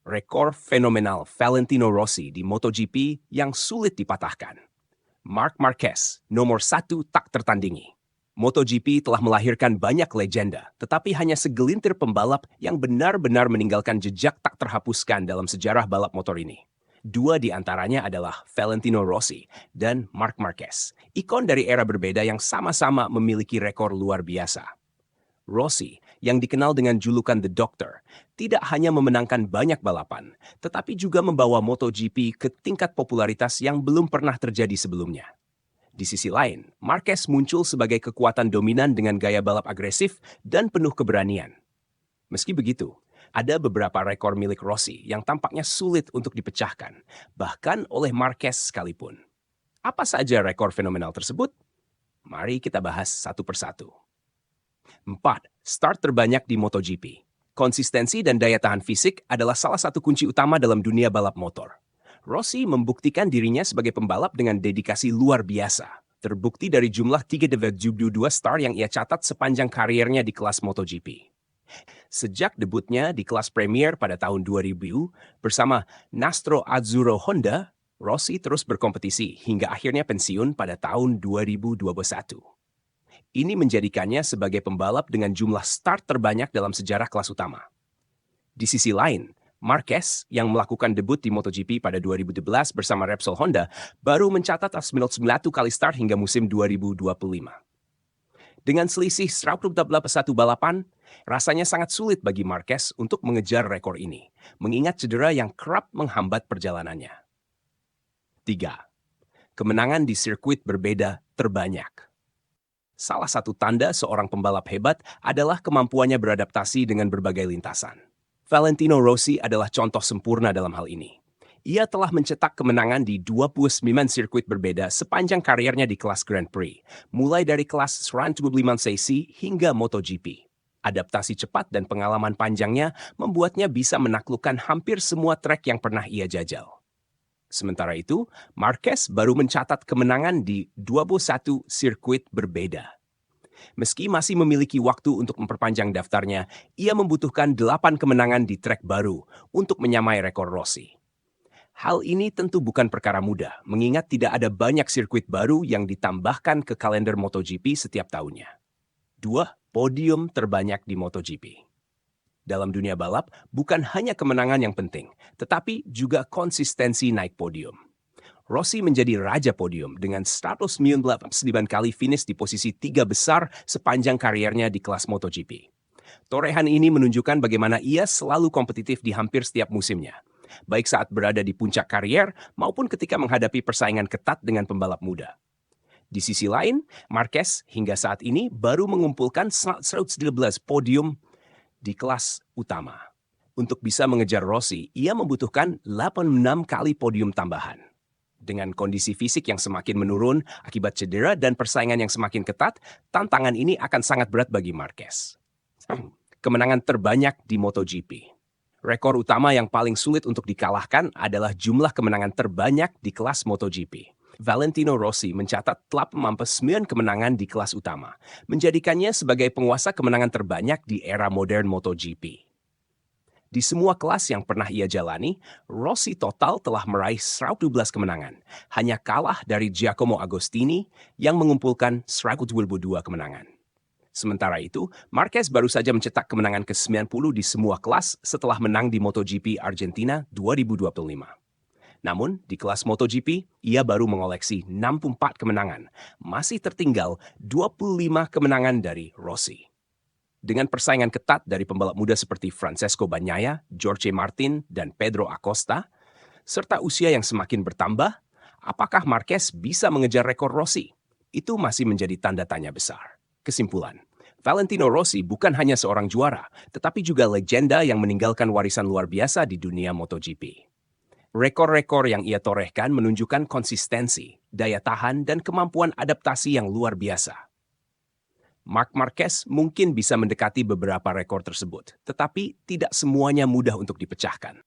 Rekor fenomenal Valentino Rossi di MotoGP yang sulit dipatahkan. Marc Marquez, nomor 1 tak tertandingi. MotoGP telah melahirkan banyak legenda, tetapi hanya segelintir pembalap yang benar-benar meninggalkan jejak tak terhapuskan dalam sejarah balap motor ini. Dua di antaranya adalah Valentino Rossi dan Marc Marquez, ikon dari era berbeda yang sama-sama memiliki rekor luar biasa. Rossi, yang dikenal dengan julukan The Doctor, tidak hanya memenangkan banyak balapan, tetapi juga membawa MotoGP ke tingkat popularitas yang belum pernah terjadi sebelumnya. Di sisi lain, Marquez muncul sebagai kekuatan dominan dengan gaya balap agresif dan penuh keberanian. Meski begitu, ada beberapa rekor milik Rossi yang tampaknya sulit untuk dipecahkan, bahkan oleh Marquez sekalipun. Apa saja rekor fenomenal tersebut? Mari kita bahas satu persatu. 4. Start terbanyak di MotoGP. Konsistensi dan daya tahan fisik adalah salah satu kunci utama dalam dunia balap motor. Rossi membuktikan dirinya sebagai pembalap dengan dedikasi luar biasa. Terbukti dari jumlah 32 start yang ia catat sepanjang kariernya di kelas MotoGP. Sejak debutnya di kelas Premier pada tahun 2000 bersama Nastro Azzurro Honda, Rossi terus berkompetisi hingga akhirnya pensiun pada tahun 2021. Ini menjadikannya sebagai pembalap dengan jumlah start terbanyak dalam sejarah kelas utama. Di sisi lain, Marquez yang melakukan debut di MotoGP pada 2011 bersama Repsol Honda baru mencatat 91 kali start hingga musim 2025. Dengan selisih 181 balapan, rasanya sangat sulit bagi Marquez untuk mengejar rekor ini, mengingat cedera yang kerap menghambat perjalanannya. 3. Kemenangan di sirkuit berbeda terbanyak. Salah satu tanda seorang pembalap hebat adalah kemampuannya beradaptasi dengan berbagai lintasan. Valentino Rossi adalah contoh sempurna dalam hal ini. Ia telah mencetak kemenangan di 29 sirkuit berbeda sepanjang kariernya di kelas Grand Prix, mulai dari kelas 125cc hingga MotoGP. Adaptasi cepat dan pengalaman panjangnya membuatnya bisa menaklukkan hampir semua trek yang pernah ia jajal. Sementara itu, Marquez baru mencatat kemenangan di 21 sirkuit berbeda. Meski masih memiliki waktu untuk memperpanjang daftarnya, ia membutuhkan 8 kemenangan di trek baru untuk menyamai rekor Rossi. Hal ini tentu bukan perkara mudah, mengingat tidak ada banyak sirkuit baru yang ditambahkan ke kalender MotoGP setiap tahunnya. 2. Podium terbanyak di MotoGP. Dalam dunia balap, bukan hanya kemenangan yang penting, tetapi juga konsistensi naik podium. Rossi menjadi raja podium dengan 199 kali finish di posisi 3 besar sepanjang kariernya di kelas MotoGP. Torehan ini menunjukkan bagaimana ia selalu kompetitif di hampir setiap musimnya, baik saat berada di puncak karier maupun ketika menghadapi persaingan ketat dengan pembalap muda. Di sisi lain, Marquez hingga saat ini baru mengumpulkan 113 podium di kelas utama. Untuk bisa mengejar Rossi, ia membutuhkan 86 kali podium tambahan. Dengan kondisi fisik yang semakin menurun akibat cedera dan persaingan yang semakin ketat, tantangan ini akan sangat berat bagi Marquez. Kemenangan terbanyak di MotoGP. Rekor utama yang paling sulit untuk dikalahkan adalah jumlah kemenangan terbanyak di kelas MotoGP. Valentino Rossi mencatat 89 kemenangan di kelas utama, menjadikannya sebagai penguasa kemenangan terbanyak di era modern MotoGP. Di semua kelas yang pernah ia jalani, Rossi total telah meraih 112 kemenangan, hanya kalah dari Giacomo Agostini yang mengumpulkan 122 kemenangan. Sementara itu, Marquez baru saja mencetak kemenangan ke-90 di semua kelas setelah menang di MotoGP Argentina 2025. Namun, di kelas MotoGP, ia baru mengoleksi 64 kemenangan, masih tertinggal 25 kemenangan dari Rossi. Dengan persaingan ketat dari pembalap muda seperti Francesco Bagnaia, Jorge Martin, dan Pedro Acosta, serta usia yang semakin bertambah, apakah Marquez bisa mengejar rekor Rossi? Itu masih menjadi tanda tanya besar. Kesimpulan, Valentino Rossi bukan hanya seorang juara, tetapi juga legenda yang meninggalkan warisan luar biasa di dunia MotoGP. Rekor-rekor yang ia torehkan menunjukkan konsistensi, daya tahan, dan kemampuan adaptasi yang luar biasa. Marc Marquez mungkin bisa mendekati beberapa rekor tersebut, tetapi tidak semuanya mudah untuk dipecahkan.